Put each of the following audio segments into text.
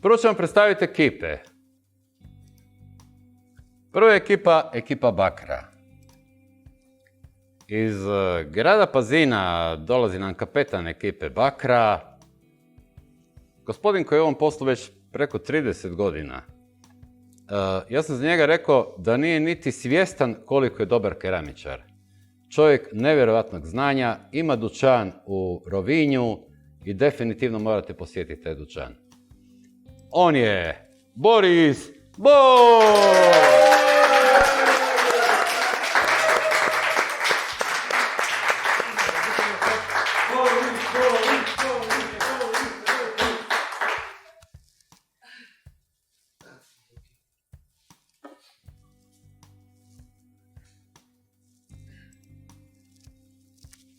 Prvo ćemo predstaviti ekipe. Prva je ekipa Bakra. Iz grada Pazina dolazi nam kapetan ekipe Bakra. Gospodin koji je u ovom poslu već preko 30 godina. Ja sam za njega rekao da nije niti svjestan koliko je dobar keramičar. Čovjek nevjerojatnog znanja, ima dućan u Rovinju i definitivno morate posjetiti taj dućan. On je Boris Bor!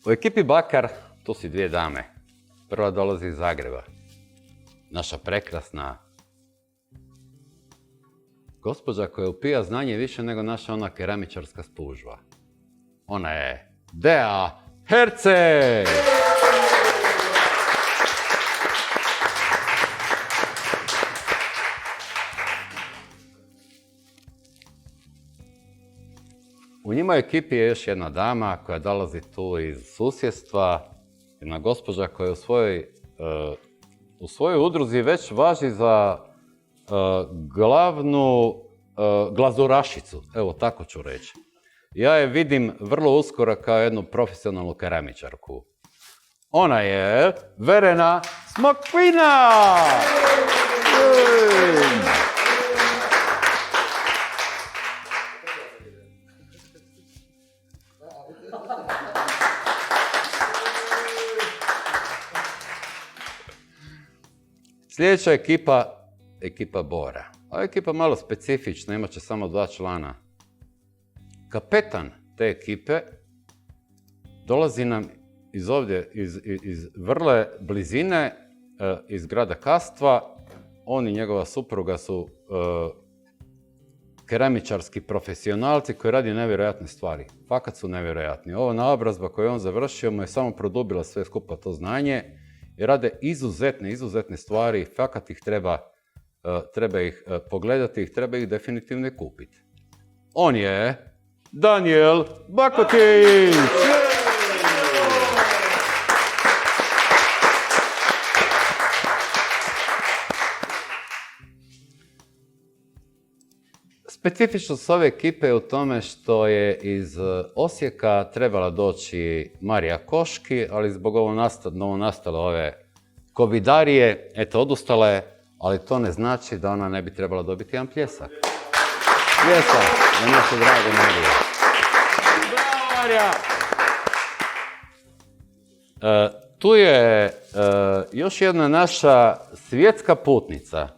U ekipi Bakar tu su dvije dame. Prva dolazi iz Zagreba. Naša prekrasna gospođa koja upija znanje više nego naša ona keramičarska spužva. Ona je Dea Herceg! U njima ekipi je još jedna dama koja dolazi tu iz susjedstva, jedna gospođa koja u svojoj udruzi već važi za glavnu glazurašicu, evo tako ću reći. Ja je vidim vrlo uskoro kao jednu profesionalnu keramičarku. Ona je Verena Smokvina! Sljedeća ekipa Bora. Ova ekipa malo specifična, imat će samo 2 člana. Kapetan te ekipe dolazi nam iz ovdje, iz vrle blizine, iz grada Kastva. On i njegova supruga su keramičarski profesionalci koji radi nevjerojatne stvari. Fakat su nevjerojatni. Ova naobrazba koju je on završio mu je samo produbila sve skupa to znanje i rade izuzetne stvari. Fakat ih treba ih pogledati, treba ih definitivno kupiti. On je Daniel Bakotić! Specifičnost ove ekipe je u tome što je iz Osijeka trebala doći Marija Koški, ali zbog novonastale ove covidarije, odustala je, ali to ne znači da ona ne bi trebala dobiti jedan pljesak. Pljesak za našu dragu Mariju. Bravo, Marija! Tu je još jedna naša svjetska putnica.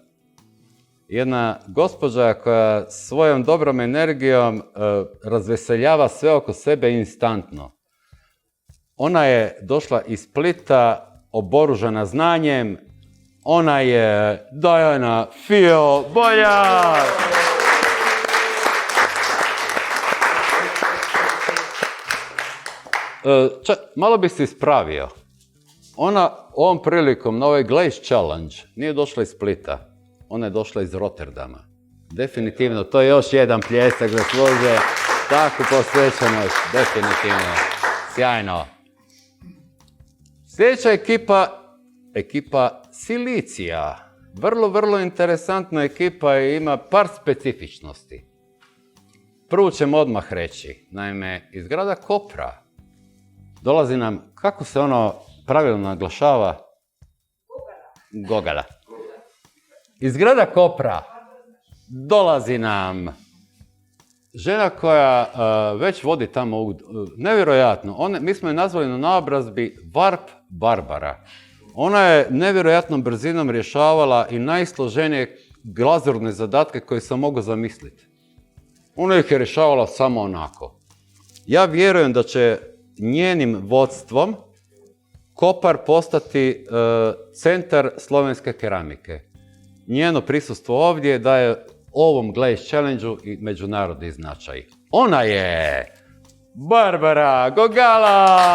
Jedna gospođa koja svojom dobrom energijom razveseljava sve oko sebe instantno. Ona je došla iz Splita, oboružana znanjem. Ona je Dajana Fio Boljak! Malo bi se ispravio. Ona ovom prilikom na ovaj Glaze Challenge nije došla iz Splita. Ona je došla iz Rotterdama. Definitivno, to je još jedan pljesak zaslužuje. Takvu posvećenost, definitivno. Sjajno. Sljedeća ekipa Silicija. Vrlo interesantna ekipa i ima par specifičnosti. Prvu ćemo odmah reći. Naime, iz grada Kopra dolazi nam, kako se ono pravilno naglašava? Gogala. Iz grada Kopra dolazi nam žena koja već vodi tamo, nevjerojatno, mi smo je nazvali na naobrazbi Varp Barbara. Ona je nevjerojatnom brzinom rješavala i najsloženije glazurne zadatke koje sam mogao zamisliti. Ona ih je rješavala samo onako. Ja vjerujem da će njenim vodstvom Kopar postati centar slovenske keramike. Njeno prisustvo ovdje daje ovom Glaze Challenge-u i međunarodni značaj. Ona je Barbara Gogala!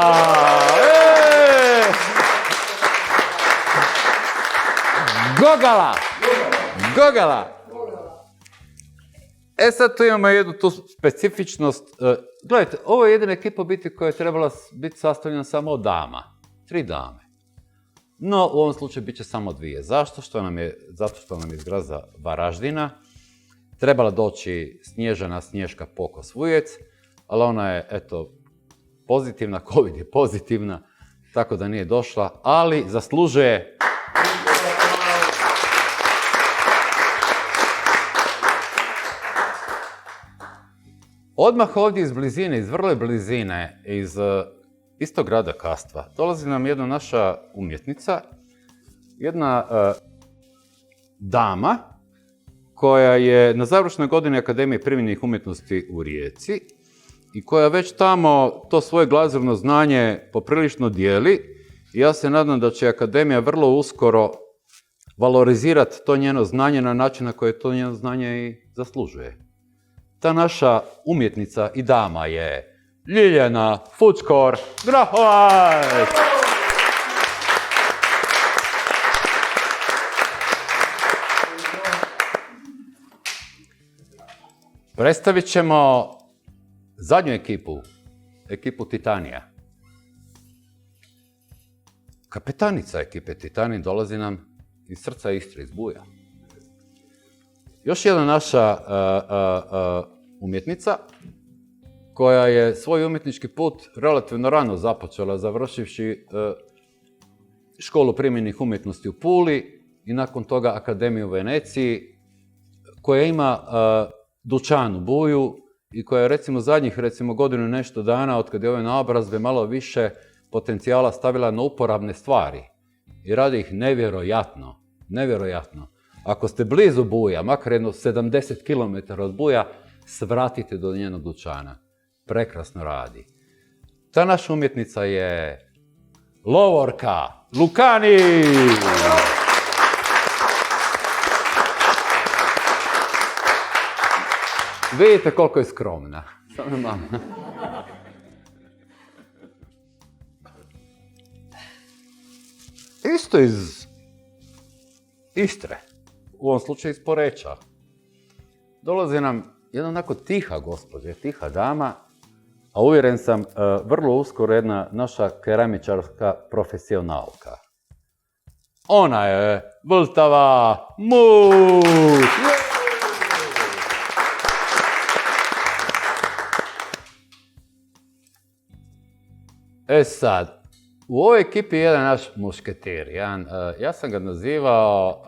Gogala! Gogala! E sad tu imamo jednu tu specifičnost. Gledajte, ovo je jedina ekipa biti koja je trebala biti sastavljena samo od dama. 3 dame. No, u ovom slučaju bit će samo 2. Zašto? Zato što nam je iz grada Varaždina trebala doći Snježana Snješka Pokos Vujec, ali ona je, eto, pozitivna, COVID je pozitivna, tako da nije došla, ali zaslužuje. Odmah ovdje iz blizine, iz vrle blizine, iz istog grada Kastva, dolazi nam jedna naša umjetnica, jedna dama koja je na završnoj godini Akademije primjenih umjetnosti u Rijeci i koja već tamo to svoje glazurno znanje poprilično dijeli. I ja se nadam da će Akademija vrlo uskoro valorizirati to njeno znanje na način na koje to njeno znanje i zaslužuje. Ta naša umjetnica i dama je Ljiljana Fučkor-Grahovac! Predstavit ćemo zadnju ekipu Titanija. Kapetanica ekipe Titanij dolazi nam iz srca Istre, iz Buja. Još jedna naša umjetnica koja je svoj umjetnički put relativno rano započela, završivši školu primjenih umjetnosti u Puli i nakon toga Akademiju u Veneciji, koja ima dućan u Buju i koja je recimo zadnjih godinu i nešto dana, otkad je ove naobrazbe, malo više potencijala stavila na uporabne stvari i radi ih nevjerojatno. Ako ste blizu Buja, makar jedno 70 km od Buja, svratite do njenog dućana. Prekrasno radi. Ta naša umjetnica je Lovorka Lukani! Vidite koliko je skromna. Samo malo. Isto iz Istre, u ovom slučaju iz Poreča. Dolazi nam jedna onako tiha gospođa, tiha dama, a uvjeren sam vrlo uskoro jedna naša keramičarska profesionalka. Ona je Vltava Muk! E sad, u ovoj ekipi je jedan naš mušketir, ja sam ga nazivao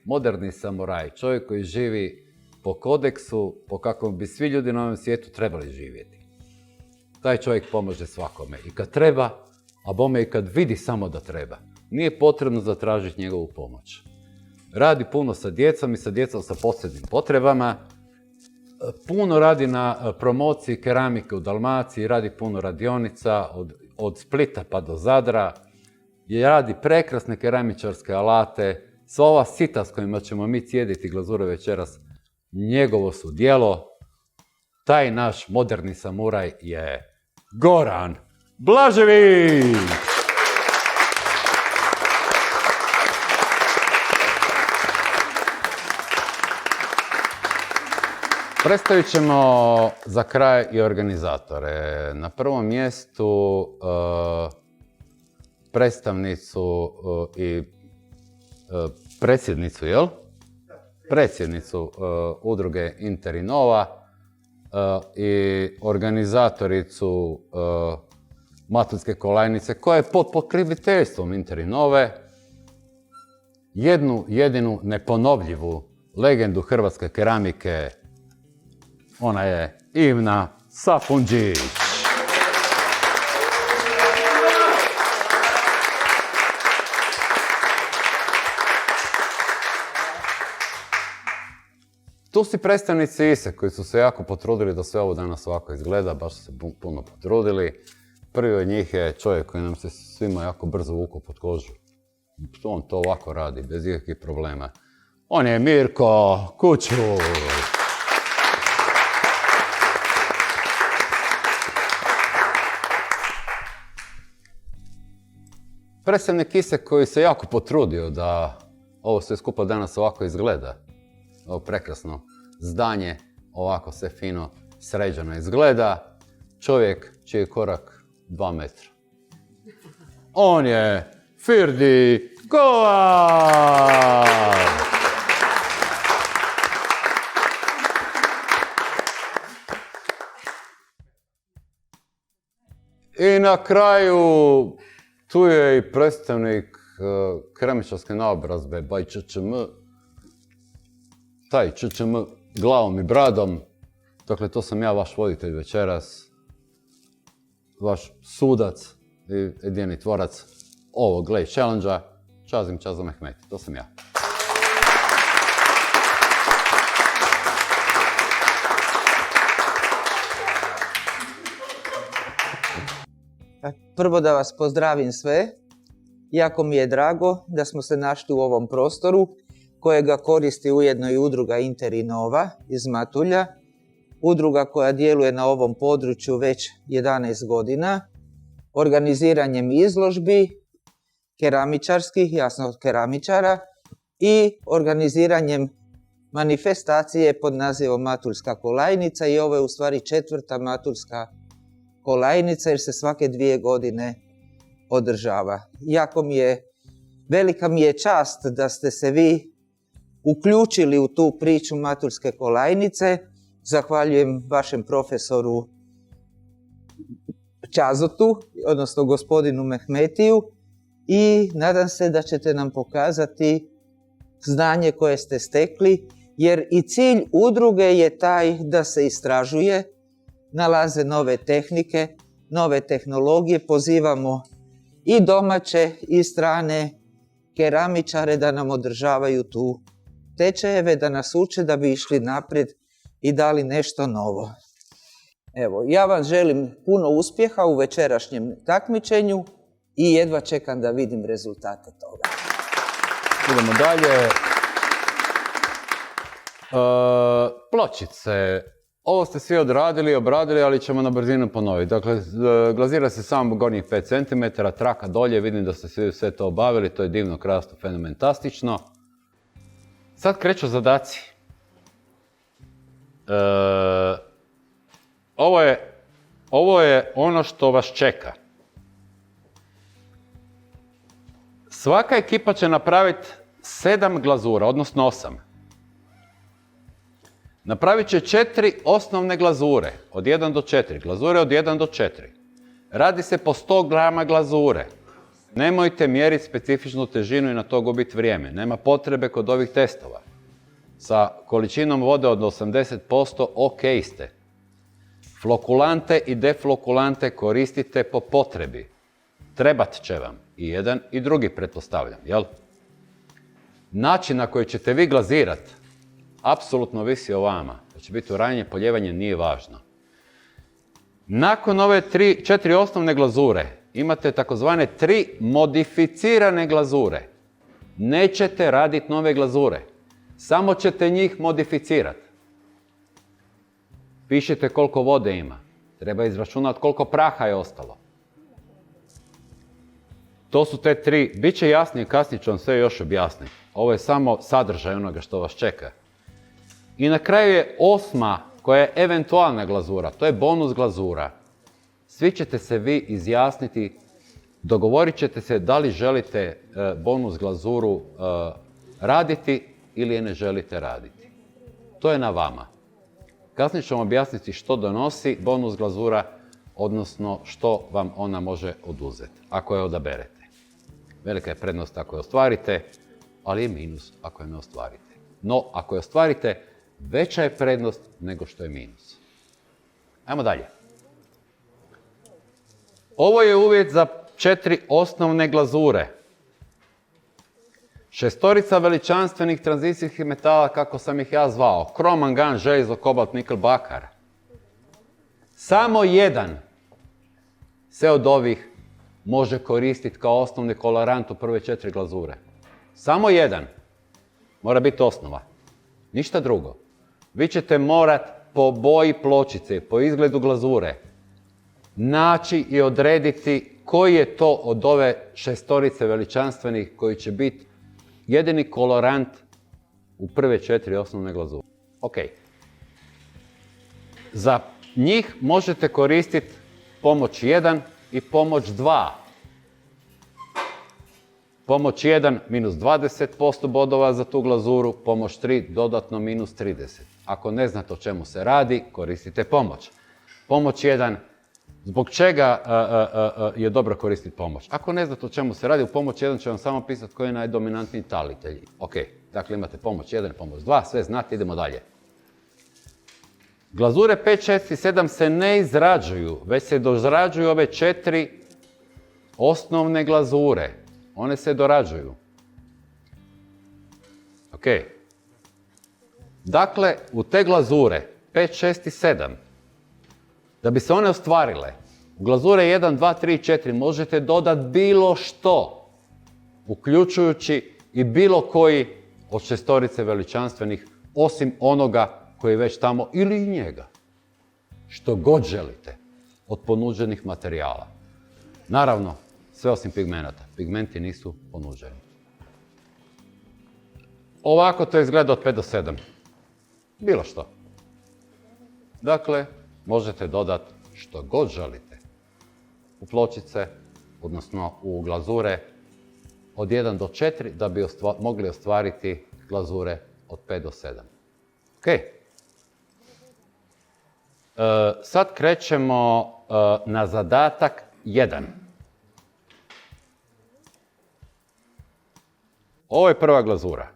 moderni samuraj, čovjek koji živi po kodeksu, po kakvom bi svi ljudi na ovom svijetu trebali živjeti. Taj čovjek pomaže svakome i kad treba, a bome i kad vidi samo da treba. Nije potrebno zatražiti njegovu pomoć. Radi puno sa djecom i sa djecom sa posebnim potrebama. Puno radi na promociji keramike u Dalmaciji, radi puno radionica od Splita pa do Zadra. Radi prekrasne keramičarske alate. Sva ova sita s kojima ćemo mi cijediti glazure večeras, njegovo su djelo. Taj naš moderni samuraj je Goran Blažević! Predstavit ćemo za kraj i organizatore. Na prvom mjestu predstavnicu i predsjednicu, jel? Predsjednicu udruge Interinova i organizatoricu Matunske kolajnice, koja je pod pokroviteljstvom Interinove jednu jedinu neponovljivu legendu hrvatske keramike. Ona je Ivna Sapundžić. Tu su predstavnici ISE koji su se jako potrudili da sve ovo danas ovako izgleda, baš su se puno potrudili. Prvi od njih je čovjek koji nam se svima jako brzo vuku pod kožu. On to ovako radi, bez ikakvih problema. On je Mirko Kučur. Predstavnik ISE koji se jako potrudio da ovo sve skupa danas ovako izgleda. Ovo prekrasno zdanje, ovako sve fino sređeno izgleda. Čovjek čiji je korak 2 metra. On je Firdi Kovar! I na kraju, tu je i predstavnik keramičarske naobrazbe by ČČM. Taj ČČM glavom i bradom. Dakle, to sam ja, vaš voditelj večeras. Vaš sudac i jedini tvorac ovog Glej Challenge-a. Čazim Mehmeti. To sam ja. Prvo da vas pozdravim sve. Jako mi je drago da smo se našli u ovom prostoru kojega koristi ujedno i udruga Interinova iz Matulja. Udruga koja djeluje na ovom području već 11 godina. Organiziranjem izložbi keramičarskih, jasno od keramičara, i organiziranjem manifestacije pod nazivom Matuljska kolajnica, i ovo je u stvari 4. Matuljska kolajnica jer se svake 2 godine održava. Velika mi je čast da ste se vi uključili u tu priču Matuljske kolajnice. Zahvaljujem vašem profesoru Čazotu, odnosno gospodinu Mehmetiju, i nadam se da ćete nam pokazati znanje koje ste stekli, jer i cilj udruge je taj da se istražuje, nalaze nove tehnike, nove tehnologije. Pozivamo i domaće i strane keramičare da nam održavaju tu tečajeve, da nas uče da bi išli naprijed i dali nešto novo. Evo, ja vam želim puno uspjeha u večerašnjem takmičenju i jedva čekam da vidim rezultate toga. Idemo dalje. Pločice. Ovo ste svi obradili, ali ćemo na brzinu ponoviti. Dakle, glazira se samo gornjih 5 cm, traka dolje, vidim da ste svi sve to obavili, to je divno, krasno, fenomentastično. Sad kreću zadaci. Ovo je ono što vas čeka. Svaka ekipa će napraviti 7 glazura, odnosno 8. Napravit će 4 osnovne glazure, od 1 do 4. Glazure od 1 do 4. Radi se po 100 grama glazure. Nemojte mjeriti specifičnu težinu i na to gubiti vrijeme. Nema potrebe kod ovih testova. Sa količinom vode od 80% ok ste. Flokulante i deflokulante koristite po potrebi. Trebat će vam i jedan i drugi, pretpostavljam, jel? Način na koji ćete vi glazirati apsolutno visi o vama. Da će biti uranjanje, poljevanje, nije važno. Nakon ove 4 osnovne glazure imate takozvane 3 modificirane glazure. Nećete raditi nove glazure. Samo ćete njih modificirati. Pišite koliko vode ima. Treba izračunati koliko praha je ostalo. To su te 3. Biće jasnije, kasnije ću vam sve još objasniti. Ovo je samo sadržaj onoga što vas čeka. I na kraju je 8. koja je eventualna glazura. To je bonus glazura. Svi ćete se vi izjasniti, dogovorit ćete se da li želite bonus glazuru raditi ili je ne želite raditi. To je na vama. Kasnije ću vam objasniti što donosi bonus glazura, odnosno što vam ona može oduzeti, ako je odaberete. Velika je prednost ako je ostvarite, ali je minus ako je ne ostvarite. No, ako je ostvarite, veća je prednost nego što je minus. Ajmo dalje. Ovo je uvjet za 4 osnovne glazure. 6 veličanstvenih tranzicijskih metala, kako sam ih ja zvao. Krom, mangan, željezo, kobalt, nikel, bakar. Samo jedan se od ovih može koristiti kao osnovni kolorant u prve 4 glazure. Samo jedan. Mora biti osnova. Ništa drugo. Vi ćete morat po boji pločice, po izgledu glazure, naći i odrediti koji je to od ove 6 veličanstvenih koji će biti jedini kolorant u prve 4 osnovne glazure. Ok. Za njih možete koristiti pomoć 1 i pomoć 2. Pomoć 1 minus 20% bodova za tu glazuru, pomoć 3 dodatno minus 30. Ako ne znate o čemu se radi, koristite pomoć. Pomoć 1, zbog čega je dobro koristiti pomoć? Ako ne znate o čemu se radi, u pomoć 1 će vam samo pisati koji je najdominantniji talitelj. Ok, dakle imate pomoć 1 i pomoć 2, sve znate, idemo dalje. Glazure 5, 6 i 7 se ne izrađuju, već se dorađuju ove 4 osnovne glazure. One se dorađuju. Ok. Dakle, u te glazure 5, 6 i 7, da bi se one ostvarile, u glazure 1, 2, 3 i 4 možete dodati bilo što, uključujući i bilo koji od šestorice veličanstvenih, osim onoga koji je već tamo ili i njega. Što god želite od ponuđenih materijala. Naravno, sve osim pigmenata. Pigmenti nisu ponuđeni. Ovako to izgleda od 5 do 7. Bilo što. Dakle, možete dodati što god želite. U pločice, odnosno u glazure od 1 do 4 da bi mogli ostvariti glazure od 5 do 7. Ok. Sad krećemo na zadatak 1. Ovo je prva glazura.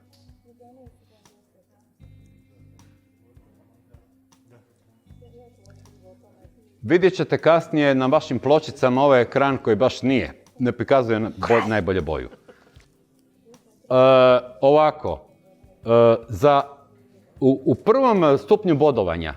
Vidjet ćete kasnije na vašim pločicama ovaj ekran koji baš ne prikazuje najbolje boju. Ovako, u prvom stupnju bodovanja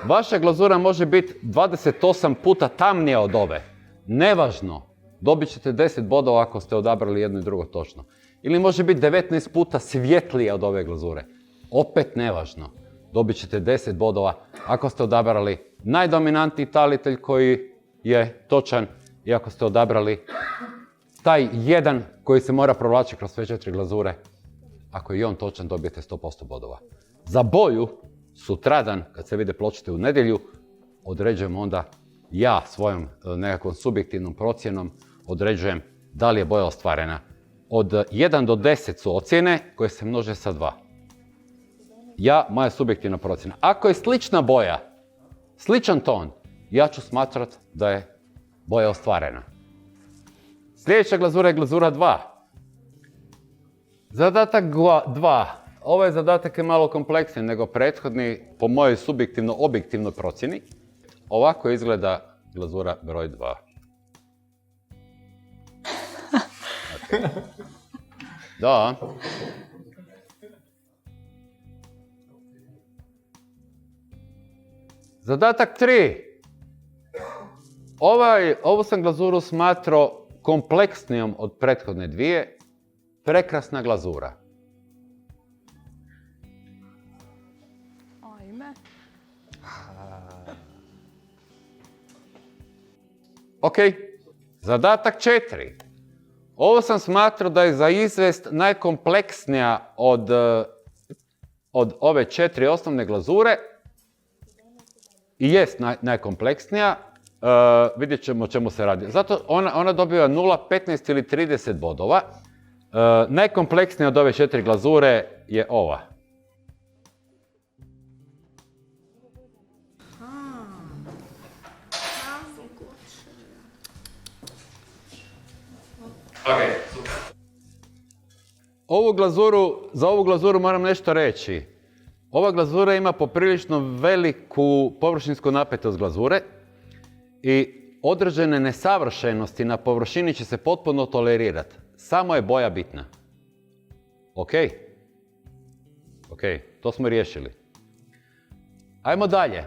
vaša glazura može biti 28 puta tamnija od ove. Nevažno, dobit ćete 10 bodova ako ste odabrali jedno i drugo točno. Ili može biti 19 puta svjetlija od ove glazure. Opet nevažno, dobit ćete 10 bodova ako ste odabrali najdominantniji talitelj koji je točan i ako ste odabrali taj jedan koji se mora provlačiti kroz sve 4 glazure. Ako je i on točan, dobijete 100% bodova. Za boju, sutradan, kad se vide pločice u nedjelju, određujem onda ja svojom nekakvom subjektivnom procjenom određujem da li je boja ostvarena. Od 1 do 10 su ocjene koje se množe sa 2. Moja subjektivna procjena. Ako je slična boja, sličan ton, ja ću smatrati da je boja ostvarena. Sljedeća glazura je glazura 2. Zadatak 2. Ovaj zadatak je malo kompleksniji nego prethodni po mojoj subjektivno-objektivnoj procjeni. Ovako izgleda glazura broj 2. Okay. Da. Zadatak 3. Ovu sam glazuru smatrao kompleksnijom od prethodne dvije. Prekrasna glazura. Ajme. Ok. Zadatak 4. Ovo sam smatrao da je za izvest najkompleksnija od ove 4 osnovne glazure. I jest najkompleksnija. Vidjet ćemo o čemu se radi. Zato ona dobiva 0, 15 ili 30 bodova. Najkompleksnija od ove 4 glazure je ova. Za ovu glazuru moram nešto reći. Ova glazura ima poprilično veliku površinsku napetost glazure i određene nesavršenosti na površini će se potpuno tolerirati. Samo je boja bitna. Ok? Ok, to smo riješili. Ajmo dalje.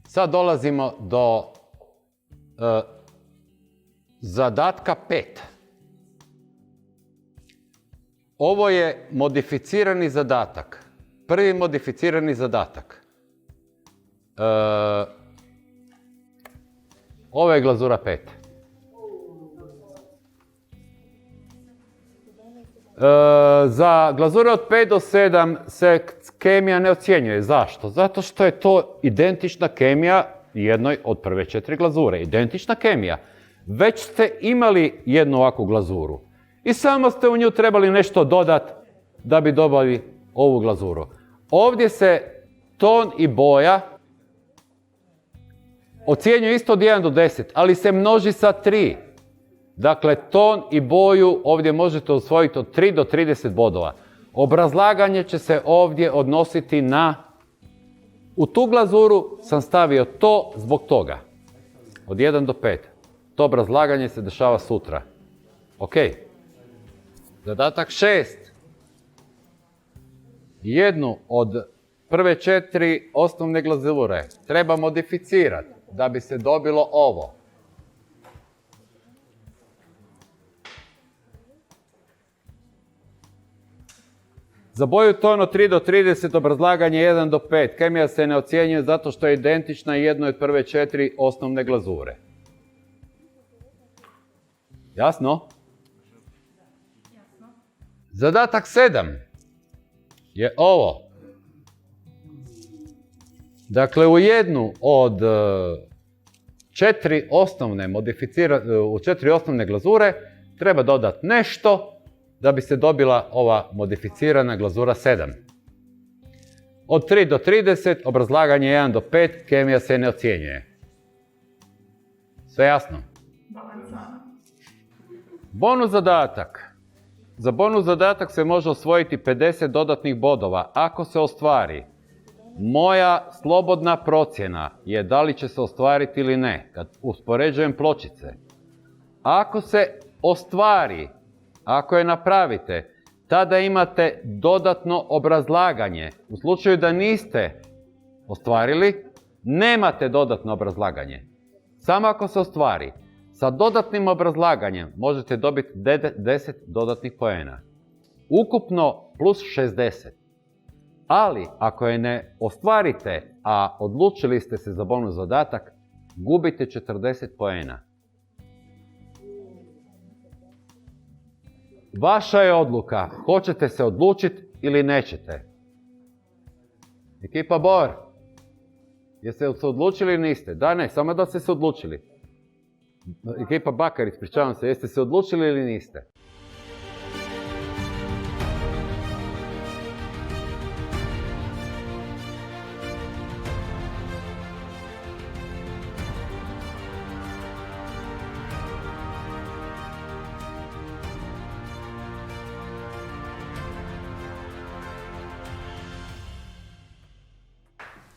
Sad dolazimo do zadatka 5. Ovo je modificirani zadatak. Prvi modificirani zadatak. Ovo je glazura 5. Za glazure od 5 do 7 se kemija ne ocjenjuje. Zašto? Zato što je to identična kemija jednoj od prve 4 glazure. Identična kemija. Već ste imali jednu ovakvu glazuru. I samo ste u nju trebali nešto dodati da bi dobili ovu glazuru. Ovdje se ton i boja ocjenjuje isto od 1 do 10, ali se množi sa 3. Dakle, ton i boju ovdje možete osvojiti od 3 do 30 bodova. Obrazlaganje će se ovdje odnositi na... U tu glazuru sam stavio to zbog toga. Od 1 do 5. To obrazlaganje se dešava sutra. Ok. Zadatak 6. Jednu od prve 4 osnovne glazure treba modificirati da bi se dobilo ovo. Za boju ton od 3 do 30, obrazlaganje 1 do 5. Kemija se ne ocjenjuje zato što je identična jednoj od prve 4 osnovne glazure. Jasno? Zadatak 7 je ovo. Dakle, u jednu od 4 osnovne glazure treba dodati nešto da bi se dobila ova modificirana glazura 7. Od 3 do 30, obrazlaganje 1 do 5, kemija se ne ocjenjuje. Sve jasno? Bonus zadatak. Za bonus zadatak se može osvojiti 50 dodatnih bodova ako se ostvari. Moja slobodna procjena je da li će se ostvariti ili ne, kad uspoređujem pločice. Ako se ostvari, ako je napravite, tada imate dodatno obrazlaganje. U slučaju da niste ostvarili, nemate dodatno obrazlaganje. Samo ako se ostvari. Sa dodatnim obrazlaganjem možete dobiti 10 dodatnih poena. Ukupno plus 60. Ali ako je ne ostvarite, a odlučili ste se za bonus zadatak, gubite 40 poena. Vaša je odluka, hoćete se odlučiti ili nećete. Ekipa Bor, jeste se odlučili ili niste? Da, ne, samo da ste se odlučili. Ekipa Bakar, ispričavam se, jeste se odlučili ili niste?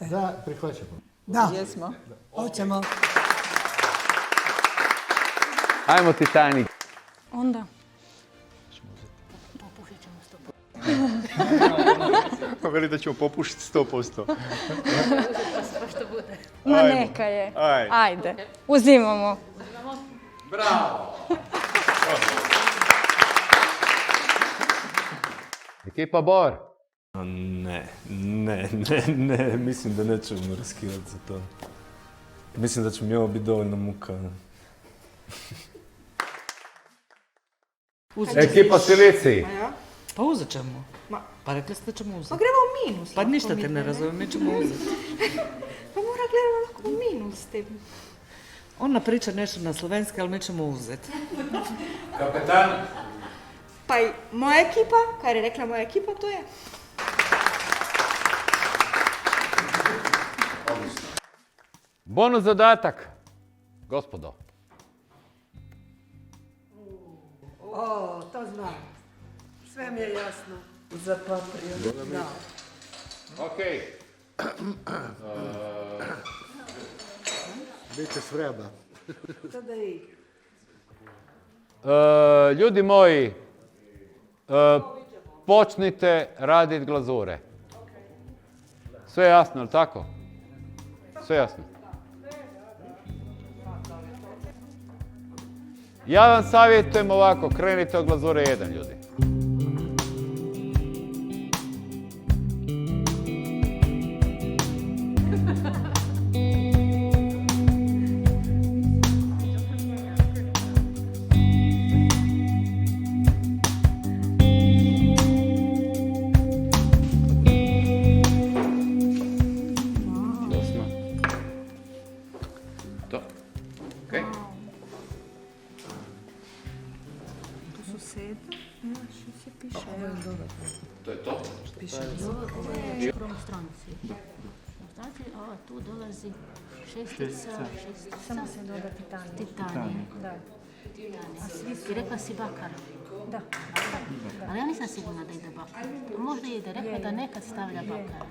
Da, prihvaćamo. Da, Jesmo. hoćemo. Ajmo Titanic. Onda. Veli da ćemo popušiti 100%. Ma Ajmo. neka je. Ajde. Ajde. Uzimamo. Bravo! Ekipa Bor. Ne, mislim da nećemo riskirati za to. Mislim da će mi ovo biti dovoljno muka. Ekipa Silici. Pa uzet ćemo. Pa rekli ste da ćemo uzeti. Pa gremo u minus. Pa lako ništa mi te ne ide. razumijem, mi ćemo uzeti. Pa mora gledamo lako u minus te. Ona priča nešto na slovenski, ali mi ćemo uzeti. Kapetan. Pa i moja ekipa, kar je rekla moja ekipa, to je. Bonus zadatak. Gospodo. O, to znam. Sve mi je jasno. Za papriju. Da. Ok. Biće svreba. Tada i. Ljudi moji, počnite raditi glazure. Sve jasno, ili tako? Sve jasno. Ja vam savjetujem ovako, krenite od glazure 1, ljudi. 10. Što se piše? To je to? Ovo je prvom stranici. Znači, ova tu dolazi šestica. Samo se doda titanij. Titanij. Da. I rekla si bakar. Da. Ali ja nisam sigurna da ide bakar. Možda ide, rekla da nekad stavlja bakar.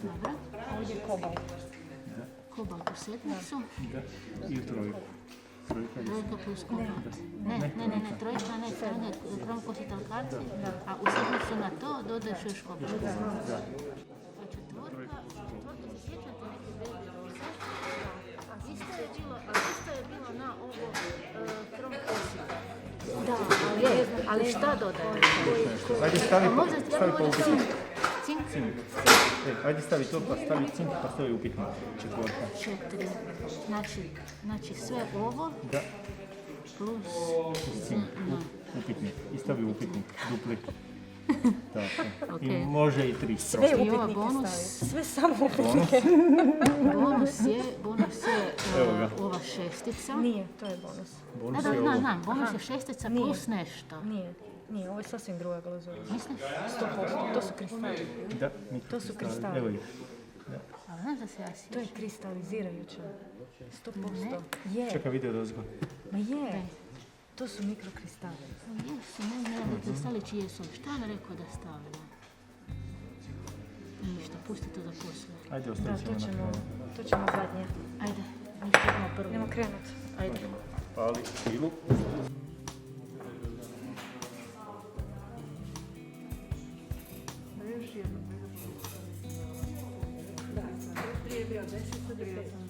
Dobro. Ovdje je kobalt. Kobalt u sedmicu. I u trojku. Trojka plus kobalt. Ne, trojka ne, on je krom kositalkarci, a u sedmicu na to dodaješ još kobalt. A četvorka se sjećate neke velike isto je bilo na ovo krom kosital. Da, ali šta dodaješ? Ajde stavi Možda upitnik. Cink? Ajde stavi to, pa stavi cink, pa stavi upitnik. Četvorka. 4. Znači sve ovo Da. plus Cink. Upitnik. I stavi upitnik. Dupli. Tako. I može i 3 strofa. i ova bonus. Sve samo upitnike. Bonus je ova šestica. Nije, to je bonus. Bonus je ovo. Znam, bonus je šestica plus nešto. Nije, ovo je sasvim druga glazura. Misliš? 100%, to su kristali. Da, To su kristali. Evo ih. Ali znaš da se ja To sjećam? je kristalizirajuće. 100%. Je, Čekaj video dozgo. ma je. To su mikrokristali. Jesu, ne znam kristali čije su. Što je ona rekao da stavlja? Ništa, pusti to za poslije. Ajde, Da, ostavit ćemo na kraju. to ćemo zadnje. Ajde ćemo prvo. Idemo krenuti. Ajde. Pali pilu. Prije je bio 10, sad je 5.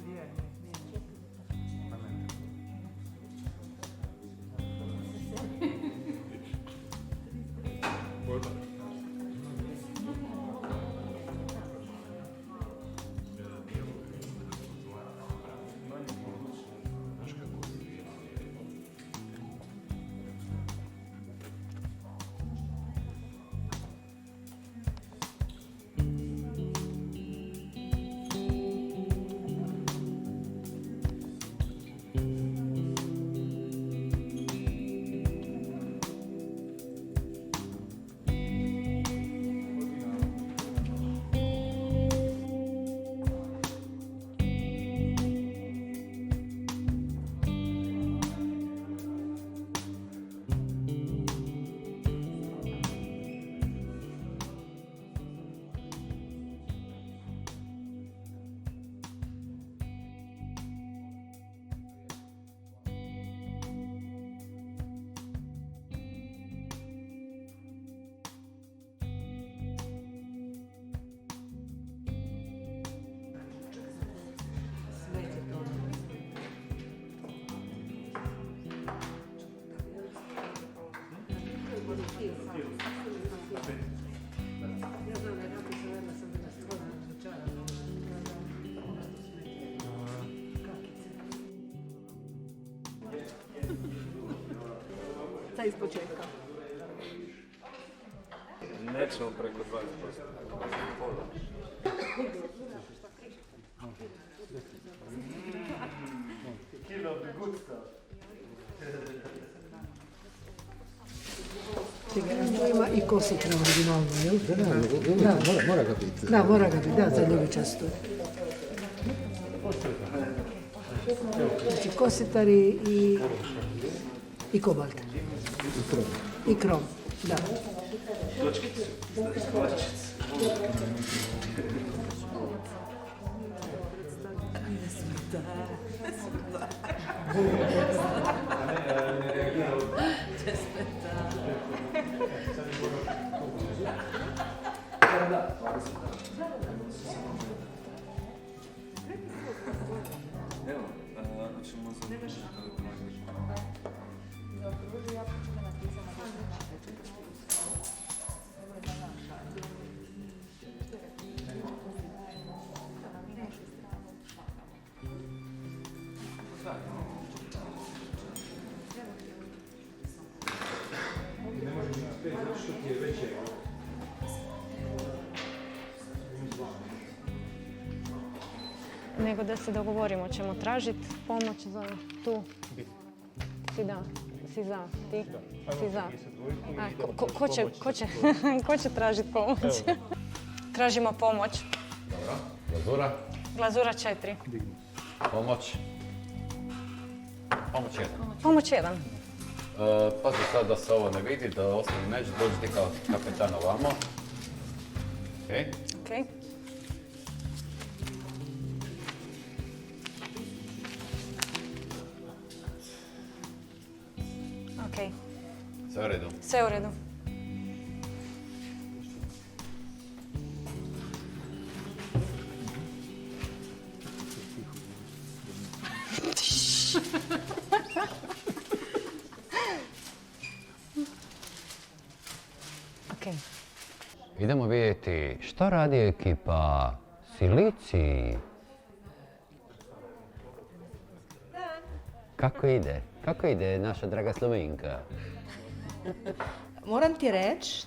Sad iz početka. Nećemo preko 20%. To ima i kosić na originalno, jel? Da, mora ga biti. Da, mora ga biti, da, za ljevičasto. Znači kositar i kobalt. I krom, da. Nego da se dogovorimo, ćemo tražiti pomoć za tu. Ti da. si za, ti? Si za. A, ko će tražiti pomoć? Tražimo pomoć. Dobro. Glazura. Glazura 4. Pomoć. Pomoć 1. Pomoć 1. Pazi sad da se ovo ne vidi, da ostane meč, dođi ti kao kapetan ovamo. Okej. Okej. Okej, Sve u redu. sve u redu. Okej. Idemo vidjeti što radi ekipa Siliciji. Kako ide? Kako ide naša draga Slovenka? Moram ti reći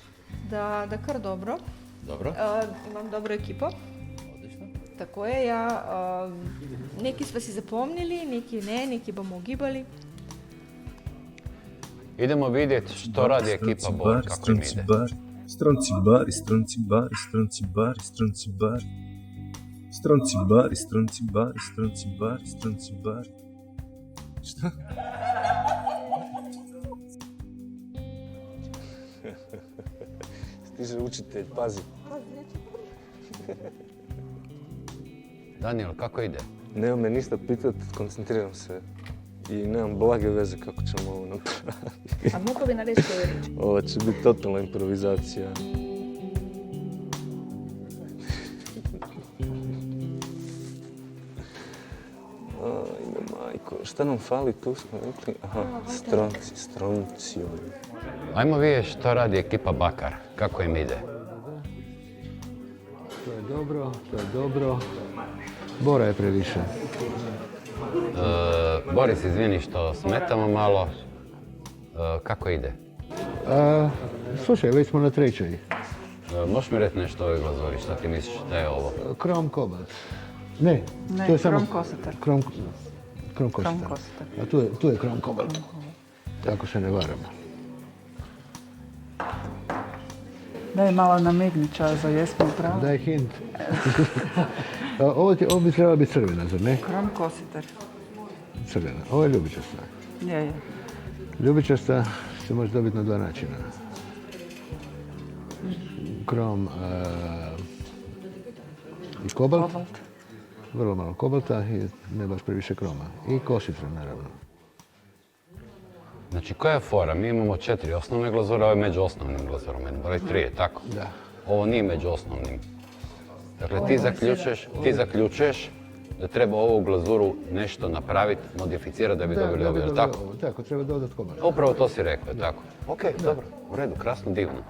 da kar dobro. Dobro. Imam dobro ekipo. Odlično. Tako je, neki smo si zapomnili, neki ne, neki bomo ugibali. Idemo vidjeti što radi ekipa Bor, kako im ide. Stronci bari, stronci bari, stronci bari, stronci bari. Stronci bari, stronci bari, stronci bari, stronci bari. Šta? Stiže učitelj, pazi. Daniel, kako ide? Nema me ništa pitat, koncentriram se. I nemam blage veze kako ćemo ovo napraviti. A mogu bi nareći koju riječ? Ovo će biti totalna improvizacija. Ide majko, šta nam fali, tu smo rekli? Aha, stronci, stroncium. Ajmo vidjeti što radi ekipa Bakar, kako im ide. To je dobro, to je dobro. Bora je previše. Boris, izvini što smetamo malo. Kako ide? Slušaj, već smo na trećoj. Možeš mi reći nešto o ovoj glazuri, što ti misliš da je ovo? Krom kobalt. Ne, to je samo... krom kosatar. Krom kosatar. Krom kosatar. A tu je krom kobalt. Tako se ne varam. Daj malo namigni Čazo, jesmo upravo? Daj hint. Ovo bi trebala biti crvena, zar ne? Krom kositar. Crvena. Ovo je ljubičasta. Je. Ljubičasta se može dobiti na dva načina. Krom i kobalt. Vrlo malo kobalta i ne baš previše kroma. I kositra, naravno. Znači, koja je fora? Mi imamo 4 osnovne glazure, ovo je među osnovnim glazurom. Broj 3 je tako? Da. Ovo nije među osnovnim. Dakle, ti zaključuješ da treba ovu glazuru nešto napraviti, modificirati da bi dobili ovo, je li tako? Tako, treba dodati kobalt. Upravo to si rekao, je tako? Ok, dobro, u redu, krasno, divno.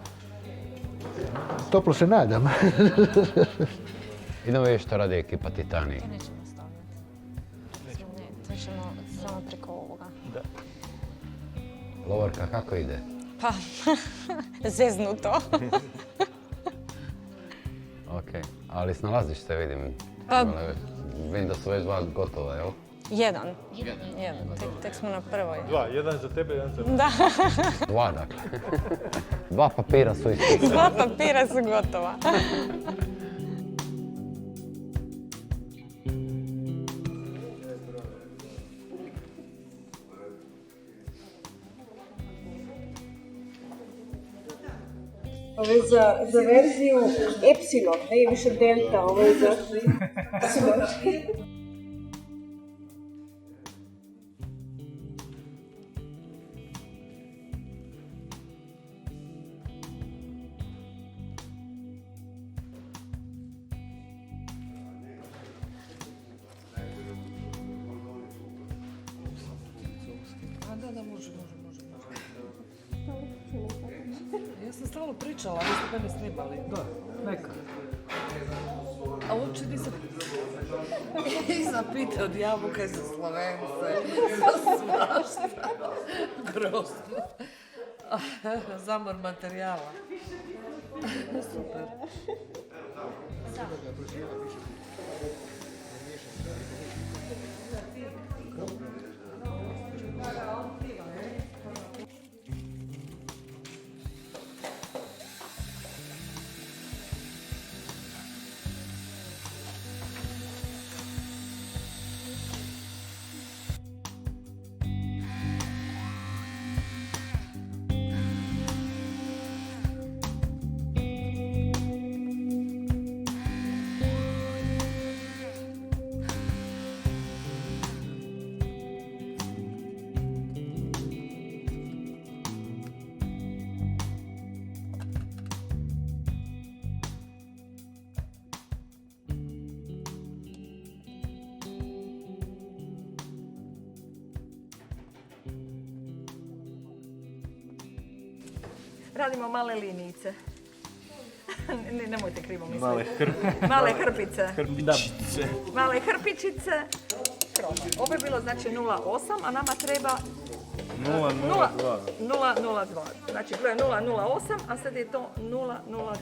Toplo se nadam. Idemo vidjeti što radi ekipa Titaniji. Nećemo stavljati. Ne, to ćemo samo preko ovoga. Lovorka, kako ide? Pa, zeznuto. Ok, ali snalaziš se, vidim. Pa- Vidim da su već dva gotova, jel? Jedan. Tek smo na prvoj. Jedan za tebe, jedan za mene. Da, Dva, dakle. Dva papira su ispisani. dva papira su gotova. Ovo je za verziju Epsilon, ne više Delta, ovo je za... Ja sam stalno pričala, vi ste mene snimali. Da, neka. A uopće nisam pitao od jabuka za Slovence, za svašta. Grozno. Zamor materijala. Super. radimo male linijice. Nemojte krivo misliti. Male Male hrpice. hrpičice. Male hrpičice. Ovo je bilo znači 0,8, a nama treba 0,02. 0,02. Znači bilo je 0,08, a sad je to 0,02.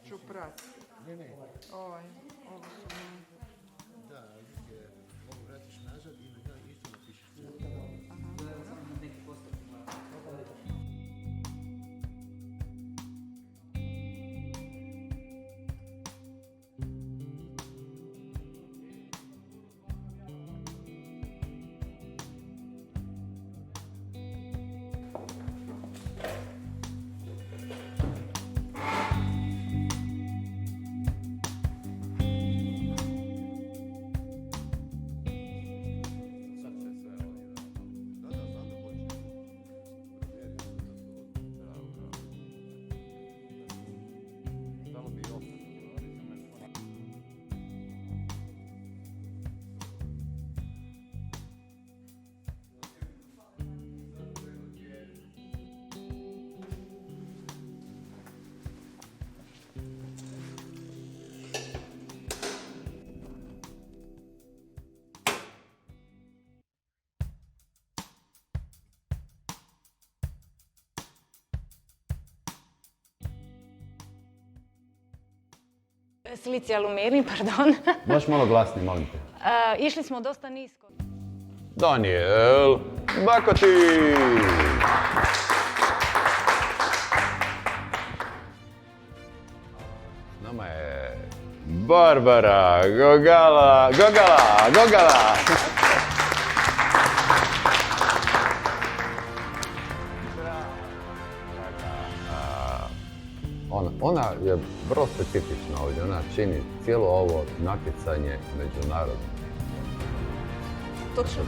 Čuprat. Ovo su Silicija aluminij, pardon. Možeš malo glasnije, molim te. Išli smo dosta nisko. Daniel Bakoti! Nama je Barbara Gogala. Ona je vrlo specifična ovdje, ona čini cijelo ovo natjecanje međunarodno. Točno.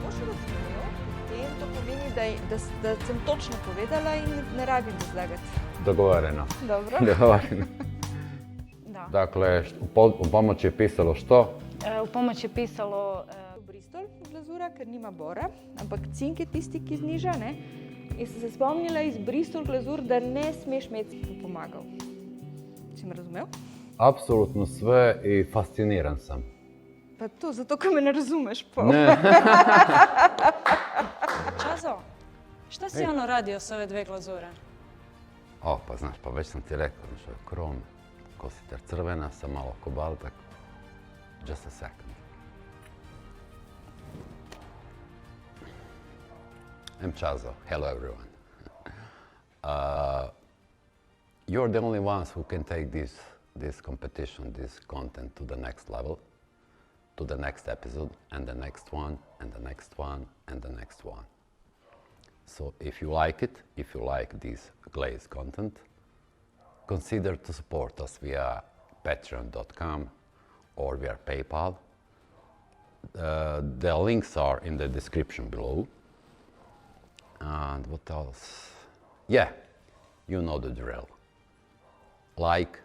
Možeš razumel, potem to pomeni, da sem točno povedala in ne rabim razlagati. Dogovoreno. Dobro. Dogovoreno. Da. Dakle, u pomoći je pisalo što? U pomoć je pisalo... Bristol glazura, ker nima bora, ampak cink je tisti, ki zniža, ne? In sem se spomnila iz Bristol glazur, da ne smeš imeti pomagal. Si me razumel? Apsolutno sve i fasciniran sam. Pa to, zato ko me ne razumeš, pa. Ne. Čazo, šta si ono radio s ove dve glazure? O, pa znaš, pa već sam ti rekao, znaš, ovo je krom, kositer crvena sa malo kobalta. Just a second. I'm Chazo. Hello, everyone. You're the only ones who can take this competition, this content to the next level, to the next episode, and the next one, and the next one, and the next one. So if you like it, if you like this glazed content, consider to support us via patreon.com or via PayPal. The links are in the description below. And what else? Yeah, you know the drill. Like,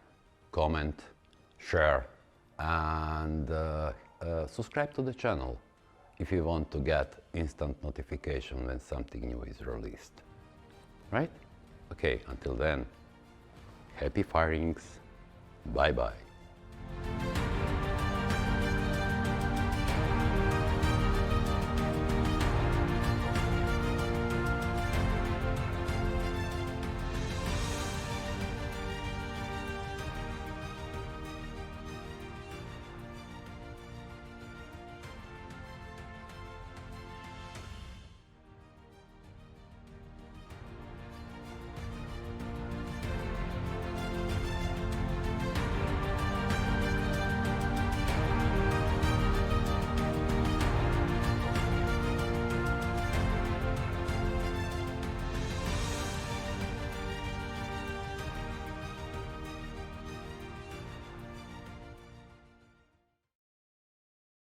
comment, share, and subscribe to the channel if you want to get instant notification when something new is released. Right? Okay, until then, happy firings. Bye bye.